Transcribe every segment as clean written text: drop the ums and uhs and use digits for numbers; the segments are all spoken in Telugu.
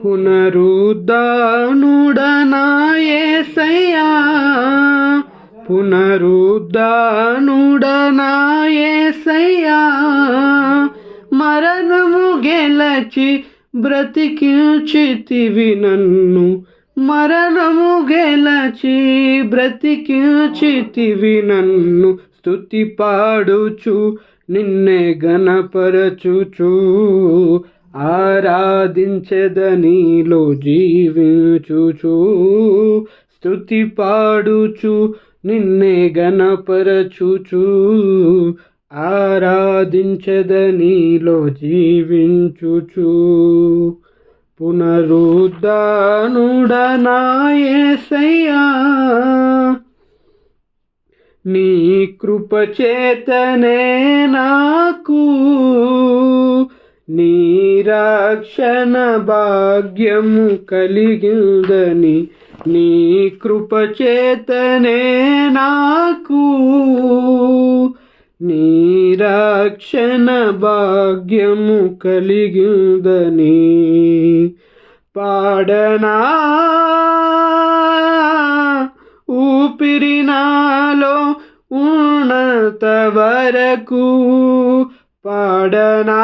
పునరుద్ధానుడనా యేసయ్యా, పునరుద్ధానుడనా యేసయ్యా, మరణము గెలచి బ్రతికించితివి నన్ను, మరణము గెలచి బ్రతికించితివి నన్ను. స్తుతి పాడుచు నిన్నే గణపరచుచు, ఆరాధించెదనీలో జీవించుచు. స్తుతి పాడుచు నిన్నే గణపరచుచు, ఆరాధించెదనీలో జీవించుచు. పునరుద్ధానుడనా యేసయ్యా, నీ కృపచేతనే నాకు నీ రక్షణ భాగ్యము కలిగిందని, నీ కృపచేతనే నాకు నీ రక్షణ భాగ్యము కలిగిందని. పాడనా ఊపిరినాలో ఉన్నంత వరకు, పాడనా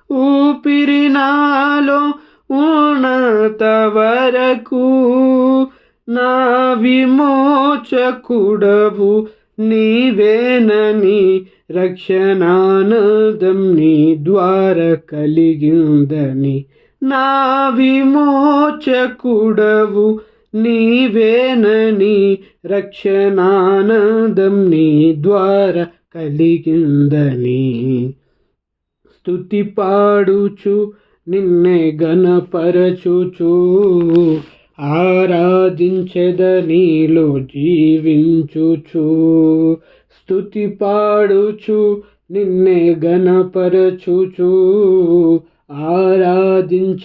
ఊపిరినాలో ఉన్నంత వరకు, నా విమోచకుడవు నీవేనని, రక్షణానందం నీ ద్వారా కలిగిందని. నా విమోచకుడవు నీవేనని, రక్షణానందం నీ ద్వారా కలిగిందని. స్తుతి పాడుచు నిన్నే గణపరచుచు, ఆరాధించెదనీలో జీవించుచు. స్తుతి పాడుచు నిన్నే గణపరచుచు, ఆరాధించెదనీలో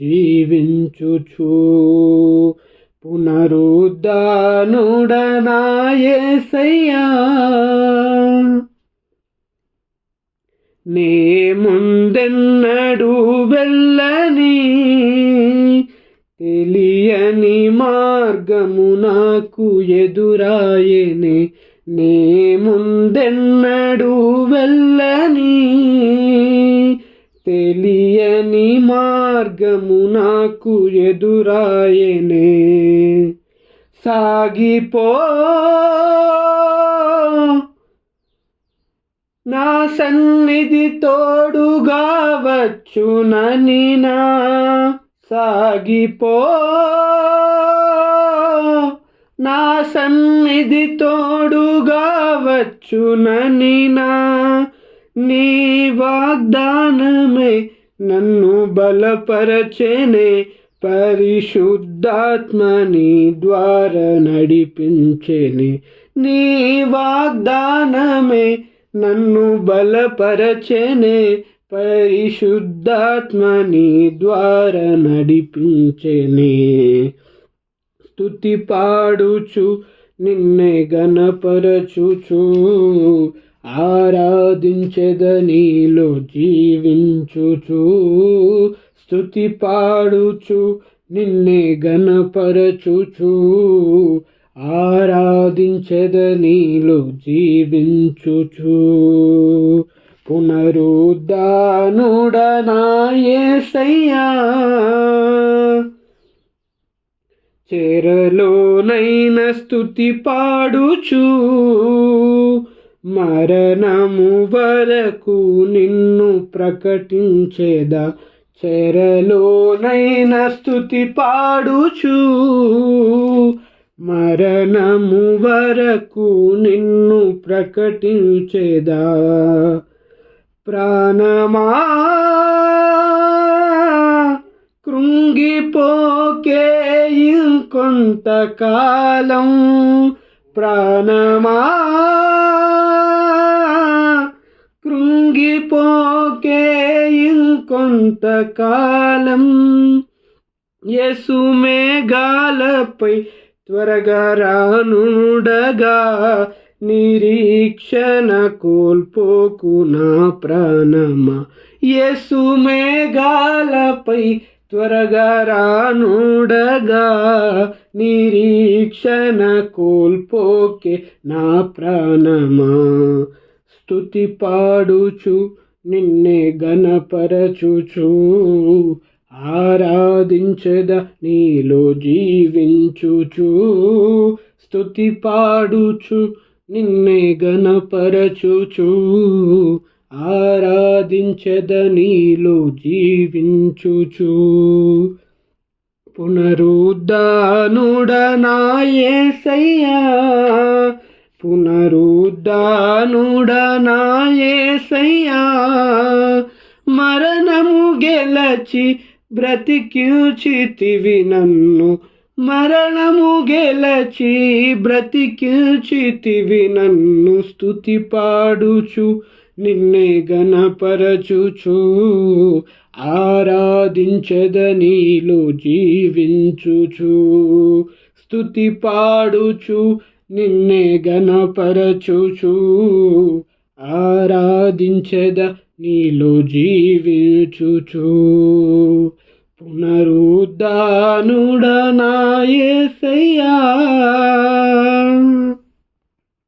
జీవించుచు. పునరుద్ధానుడనా యేసయ్యా, నే ముందెన్నడూ వెళ్ళని తెలియని మార్గము నాకు ఎదురాయెనే, నే ముందెన్నడూ వెళ్ళని తెలియని మార్గము నాకు ఎదురాయెనే. సాగిపో నా సన్నిధి తోడుగా వచ్చునని, నా సాగిపో నా సన్నిధి తోడుగా వచ్చునని, నా నీ వాగ్దానమే నన్ను బలపరచెనే, పరిశుద్ధాత్మ నీ ద్వారా నడిపించెనే. నీ వాగ్దానమే నన్ను బలపరచెనే, పరిశుద్ధాత్మ నీ ద్వారా నడిపించెనే. స్తుతి పాడుచు నిన్నే గణపరచుచు, ఆరాధించెదనీలో జీవించుచు. స్తుతి పాడుచు నిన్నే గణపరచుచు, ఆరాధించెదనీలో జీవించుచు. పునరుద్ధానుడనా యేసయ్యా, చెరలోనైన స్తుతి పాడుచు, మరణము వరకు నిన్ను ప్రకటించేదా. చెరలోనైన స్తుతి పాడుచు, మరణము వరకు నిన్ను ప్రకటించేదా. ప్రాణమా కృంగిపోకే ఇంకొంతకాలం, ప్రాణమా కృంగిపోకే ఇంకొంతకాలం. యేసు మేఘాలపై త్వరగా రానుండగా, నిరీక్షణ కోల్పోకు నా ప్రాణమా. యేసు మేఘాలపై త్వరగా రానుడగా, నిరీక్షణ కోల్పోకే నా ప్రాణమా. స్తుతి పాడుచు నిన్నే గణపరచుచు, ఆరాధించద నీలో జీవించుచు. స్తుతి పాడుచు నిన్నే గణపరచుచు, ఆరాధించద నీలో జీవించుచు. పునరుద్ధానుడనా యేసయ్యా, పునరుద్ధానుడనా యేసయ్యా, మరణము గెలచి బ్రతికించితివి నన్ను, మరణము గెలచి బ్రతికించితివి నన్ను. స్తుతి పాడుచు నిన్నే గణపరచుచు, ఆరాధించద నీలో జీవించుచు. స్తుతి పాడుచు నిన్నే గణపరచుచు, ఆరాధించద నీలో జీవించుచు. పునరుద్ధానుడనా యేసయ్యా.